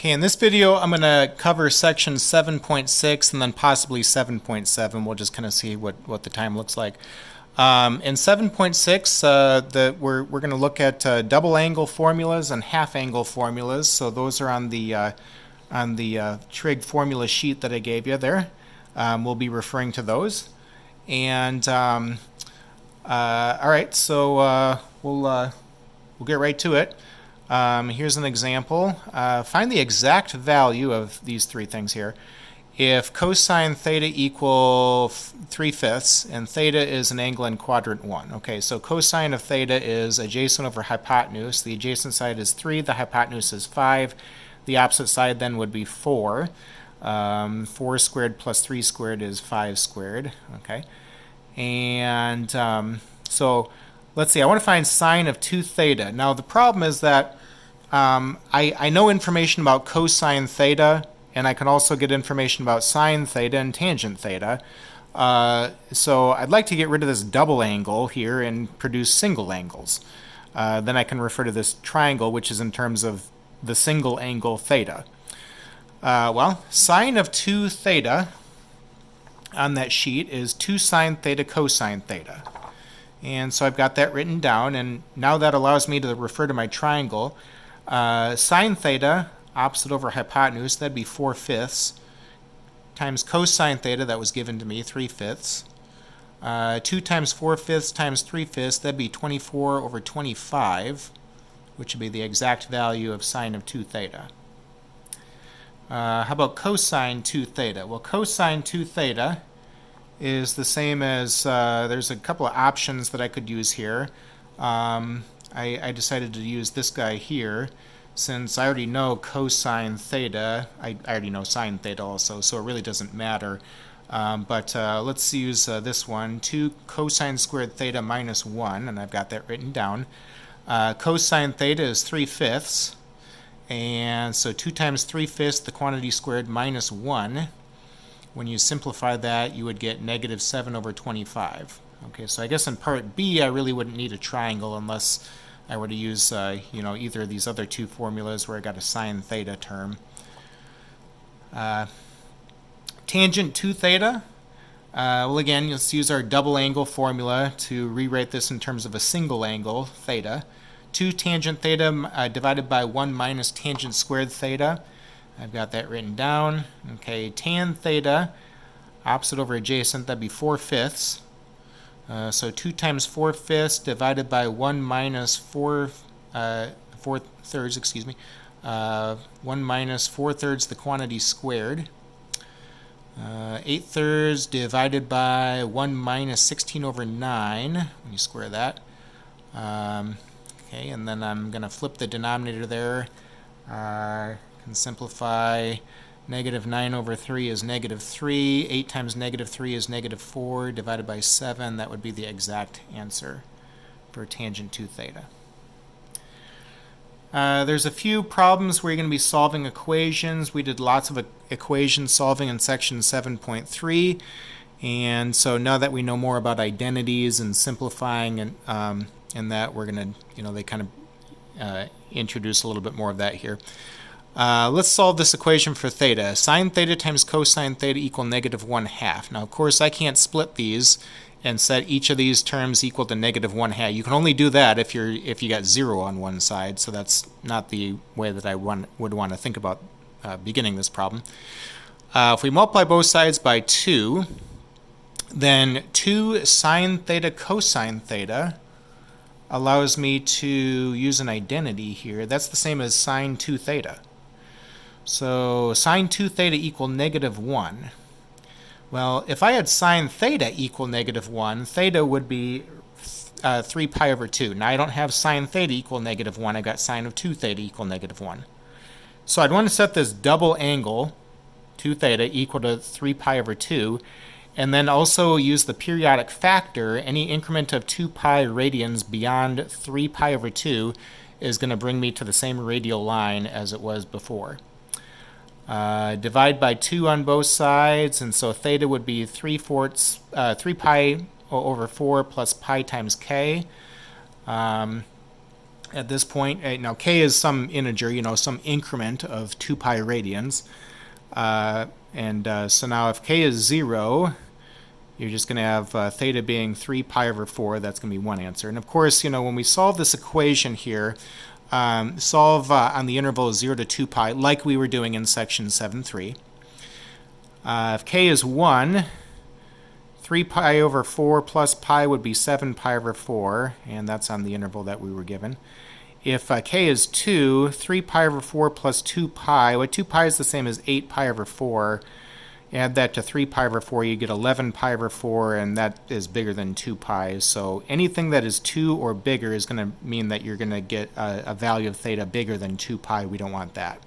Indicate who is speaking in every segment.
Speaker 1: Okay, in this video I'm going to cover section 7.6 and then possibly 7.7. We'll just kind of see what the time looks like. In 7.6, we're going to look at double angle formulas and half angle formulas. So those are on the trig formula sheet that I gave you there. We'll be referring to those. And all right, so we'll get right to it. Here's an example. Find the exact value of these three things here. If cosine theta equal 3/5 and theta is an angle in quadrant 1. Okay, so cosine of theta is adjacent over hypotenuse. The adjacent side is 3, the hypotenuse is 5. The opposite side then would be 4. 4 squared plus 3 squared is 5 squared. Okay, and so let's see, I want to find sine of 2 theta. Now the problem is that I know information about cosine theta, and I can also get information about sine theta and tangent theta. So I'd like to get rid of this double angle here and produce single angles. Then I can refer to this triangle, which is in terms of the single angle theta. Well, sine of 2 theta on that sheet is 2 sine theta cosine theta. And so I've got that written down, and now that allows me to refer to my triangle. Sine theta, opposite over hypotenuse, that'd be 4/5, times cosine theta, that was given to me, 3/5. 2 times 4/5 times 3/5, that'd be 24 over 25, which would be the exact value of sine of 2 theta. How about cosine 2 theta? Well, cosine 2 theta is the same as, there's a couple of options that I could use here. I decided to use this guy here since I already know cosine theta. I already know sine theta also, so it really doesn't matter. But let's use this one, 2 cosine squared theta minus 1, and I've got that written down. Cosine theta is 3/5, and so 2 times 3/5, the quantity squared, minus 1. When you simplify that, you would get negative 7 over 25. Okay, so I guess in part B, I really wouldn't need a triangle unless I were to use either of these other two formulas where I got a sine theta term. Tangent 2 theta. Well, again, let's use our double angle formula to rewrite this in terms of a single angle, theta. 2 tangent theta divided by 1 minus tangent squared theta. I've got that written down. Okay, tan theta, opposite over adjacent, that'd be 4/5. So 2 times 4/5 divided by 1 minus 4/3, excuse me. 1 minus 4/3, the quantity squared. 8/3 divided by 1 minus 16 over 9, when you square that. Okay, and then I'm going to flip the denominator there. Can simplify. Negative 9 over 3 is negative 3. 8 times negative 3 is negative 4. Divided by 7, that would be the exact answer for tangent 2 theta. There's a few problems where you're going to be solving equations. We did lots of equation solving in section 7.3. And so now that we know more about identities and simplifying and that, we're going to, they kind of introduce a little bit more of that here. Let's solve this equation for theta. Sine theta times cosine theta equal negative 1/2. Now, of course, I can't split these and set each of these terms equal to negative 1/2. You can only do that if you got 0 on one side, so that's not the way that I would want to think about beginning this problem. If we multiply both sides by 2, then 2 sine theta cosine theta allows me to use an identity here. That's the same as sine 2 theta. So sine 2 theta equal negative 1. Well, if I had sine theta equal negative 1, theta would be 3 pi over 2. Now I don't have sine theta equal negative 1. I got sine of 2 theta equal negative 1. So I'd want to set this double angle, 2 theta, equal to 3 pi over 2, and then also use the periodic factor. Any increment of 2 pi radians beyond 3 pi over 2 is going to bring me to the same radial line as it was before. Divide by 2 on both sides, and so theta would be 3 pi over 4 plus pi times k. at this point. Now k is some integer, some increment of 2 pi radians. So now if k is 0, you're just going to have theta being 3 pi over 4. That's going to be one answer. And of course, when we solve this equation here, solve on the interval 0 to 2 pi like we were doing in section 7.3. If k is 1, 3 pi over 4 plus pi would be 7 pi over 4, and that's on the interval that we were given. If k is 2, 3 pi over 4 plus 2 pi, well, 2 pi is the same as 8 pi over 4. Add that to 3 pi over 4, you get 11 pi over 4, and that is bigger than 2 pi. So anything that is 2 or bigger is going to mean that you're going to get a value of theta bigger than 2 pi. We don't want that.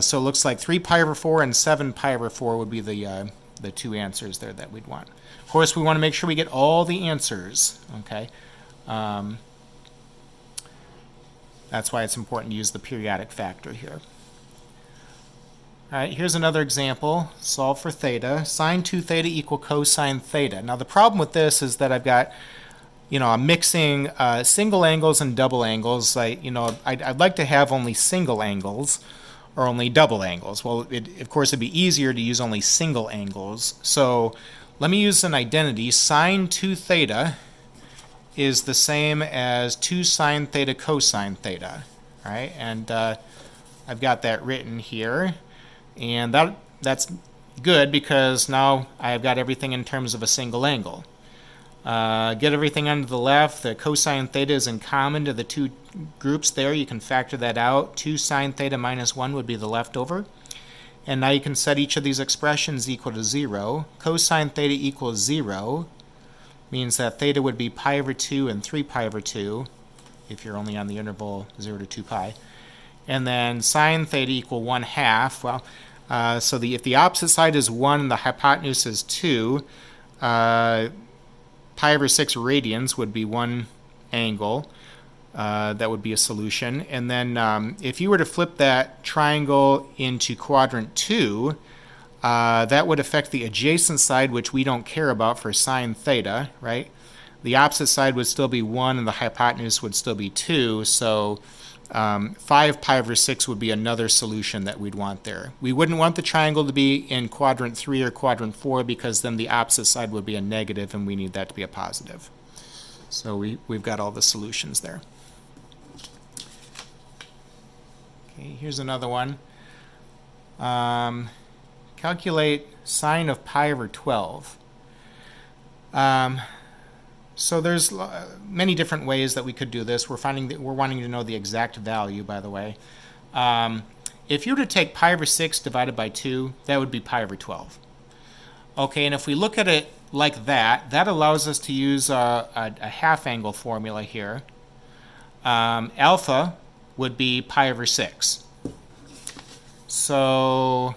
Speaker 1: So it looks like 3 pi over 4 and 7 pi over 4 would be the two answers there that we'd want. Of course, we want to make sure we get all the answers. Okay. That's why it's important to use the periodic factor here. All right, here's another example. Solve for theta. Sine 2 theta equal cosine theta. Now the problem with this is that I've got, I'm mixing single angles and double angles. I'd like to have only single angles or only double angles. Well, of course, it'd be easier to use only single angles. So let me use an identity. Sine 2 theta is the same as 2 sine theta cosine theta. All right, and I've got that written here. And that's good because now I've got everything in terms of a single angle. Get everything onto the left. The cosine theta is in common to the two groups there. You can factor that out. 2 sine theta minus 1 would be the leftover. And now you can set each of these expressions equal to 0. Cosine theta equals 0 means that theta would be pi over 2 and 3 pi over 2 if you're only on the interval 0 to 2 pi. And then sine theta equal 1/2. Well, so if the opposite side is 1 and the hypotenuse is 2, pi over 6 radians would be one angle. That would be a solution. And then if you were to flip that triangle into quadrant 2, that would affect the adjacent side, which we don't care about for sine theta, right? The opposite side would still be 1 and the hypotenuse would still be 2, so 5 pi over 6 would be another solution that we'd want there. We wouldn't want the triangle to be in quadrant 3 or quadrant 4 because then the opposite side would be a negative and we need that to be a positive. So we've got all the solutions there. Okay, here's another one. Calculate sine of pi over 12. So there's many different ways that we could do this. We're wanting to know the exact value, by the way. If you were to take pi over 6 divided by 2, that would be pi over 12. Okay, and if we look at it like that, that allows us to use a half angle formula here. Alpha would be pi over 6. So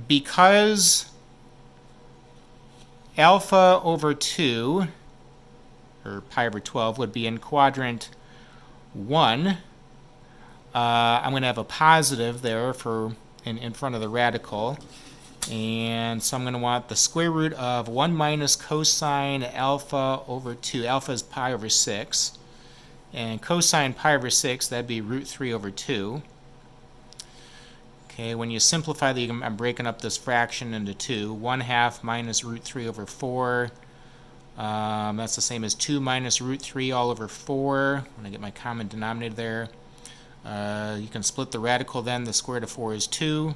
Speaker 1: because alpha over 2, or pi over 12, would be in quadrant 1. I'm going to have a positive there in front of the radical. And so I'm going to want the square root of 1 minus cosine alpha over 2. Alpha is pi over 6. And cosine pi over 6, that'd be root 3 over 2. Okay, when you simplify I'm breaking up this fraction into 2. 1/2 minus root 3 over 4. That's the same as 2 minus root 3 all over 4. When I get my common denominator there. You can split the radical then. The square root of 4 is 2.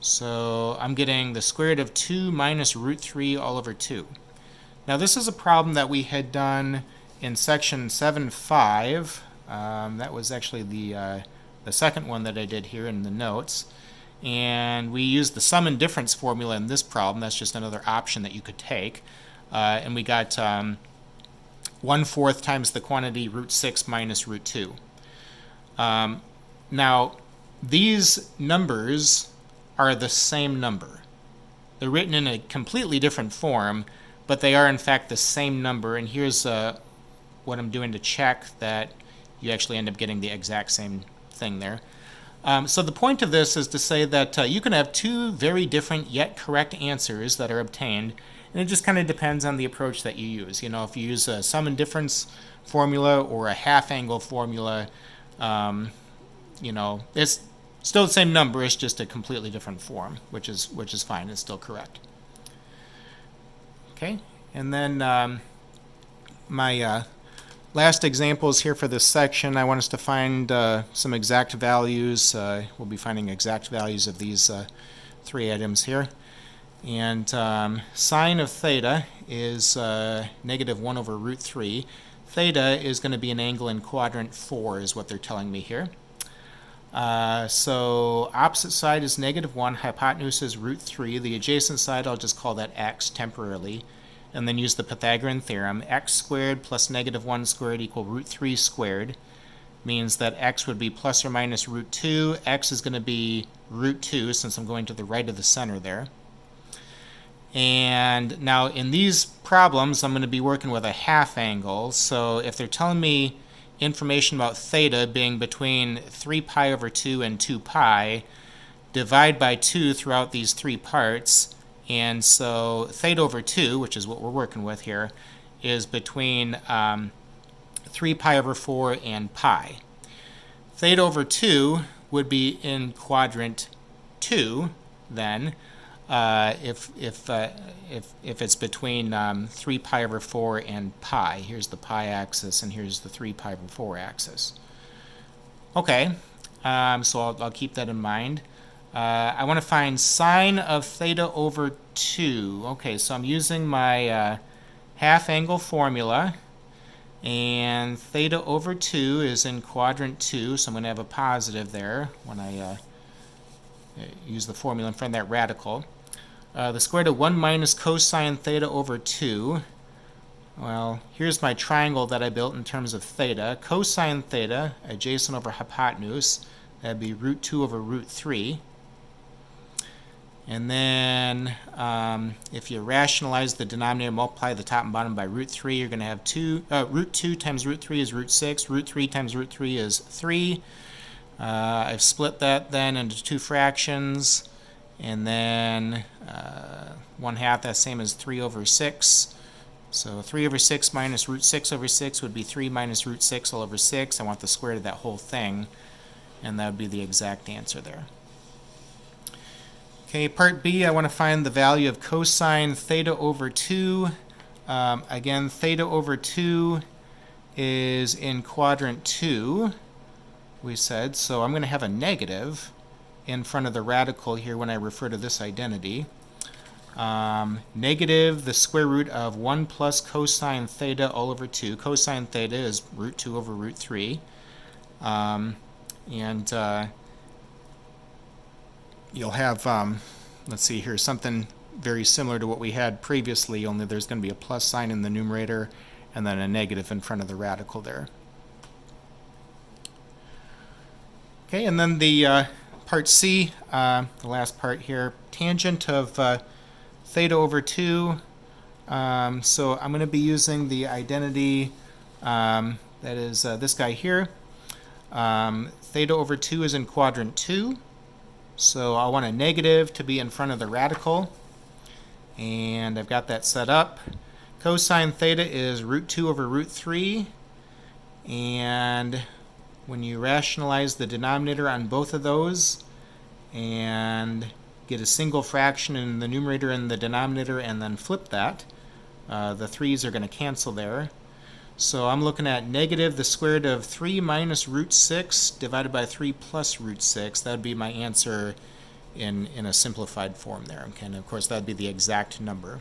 Speaker 1: So I'm getting the square root of 2 minus root 3 all over 2. Now this is a problem that we had done in section 7.5. That was actually the second one that I did here in the notes. And we used the sum and difference formula in this problem. That's just another option that you could take. And we got 1/4 times the quantity root 6 minus root 2. Now, these numbers are the same number. They're written in a completely different form, but they are in fact the same number. And here's what I'm doing to check that you actually end up getting the exact same thing there. So the point of this is to say that you can have two very different yet correct answers that are obtained, And it just kind of depends on the approach that you use. You know, if you use a sum and difference formula or a half angle formula, you know, it's still the same number, it's just a completely different form, which is fine, it's still correct. Okay, and then my last examples here for this section, I want us to find some exact values. We'll be finding exact values of these three items here. And sine of theta is negative 1 over root 3. Theta is going to be an angle in quadrant 4 is what they're telling me here. So opposite side is negative 1, hypotenuse is root 3. The adjacent side, I'll just call that x temporarily. And then use the Pythagorean theorem. X squared plus negative 1 squared equal root 3 squared. Means that x would be plus or minus root 2. X is going to be root 2 since I'm going to the right of the center there. And now in these problems, I'm going to be working with a half angle. So if they're telling me information about theta being between 3 pi over 2 and 2 pi, divide by 2 throughout these three parts. And so theta over 2, which is what we're working with here, is between 3 pi over 4 and pi. Theta over 2 would be in quadrant 2 then, if it's between 3 pi over 4 and pi. Here's the pi axis and here's the 3 pi over 4 axis. Okay, so I'll keep that in mind. I want to find sine of theta over 2. Okay, so I'm using my half angle formula, and theta over 2 is in quadrant 2, so I'm going to have a positive there when I use the formula in front of that radical. The square root of 1 minus cosine theta over 2. Well, here's my triangle that I built in terms of theta. Cosine theta, adjacent over hypotenuse, that'd be root 2 over root 3. And then if you rationalize the denominator, multiply the top and bottom by root 3, you're going to have root 2 times root 3 is root 6. Root 3 times root 3 is 3. I've split that then into two fractions. And then 1/2, that's same as 3 over 6. So 3 over 6 minus root 6 over 6 would be 3 minus root 6 all over 6. I want the square root of that whole thing. And that would be the exact answer there. Okay, part B, I want to find the value of cosine theta over 2. Again, theta over 2 is in quadrant 2, we said, so I'm going to have a negative in front of the radical here when I refer to this identity. Negative the square root of 1 plus cosine theta all over 2. Cosine theta is root 2 over root 3. You'll have, let's see here, something very similar to what we had previously, only there's going to be a plus sign in the numerator and then a negative in front of the radical there. Okay, and then the part C, the last part here, tangent of theta over 2. So I'm going to be using the identity that is this guy here. Theta over 2 is in quadrant 2. So I want a negative to be in front of the radical, and I've got that set up. Cosine theta is root 2 over root 3, and when you rationalize the denominator on both of those and get a single fraction in the numerator and the denominator and then flip that, the 3's are going to cancel there. So I'm looking at negative the square root of 3 minus root 6 divided by 3 plus root 6. That would be my answer in a simplified form there. Okay, and of course that would be the exact number.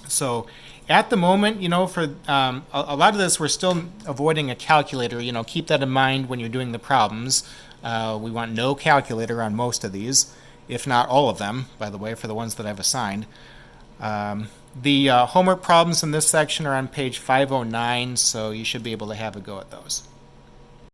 Speaker 1: So at the moment, you know, for a lot of this we're still avoiding a calculator. You know, keep that in mind when you're doing the problems. We want no calculator on most of these, if not all of them, by the way, for the ones that I've assigned. The homework problems in this section are on page 509, so you should be able to have a go at those.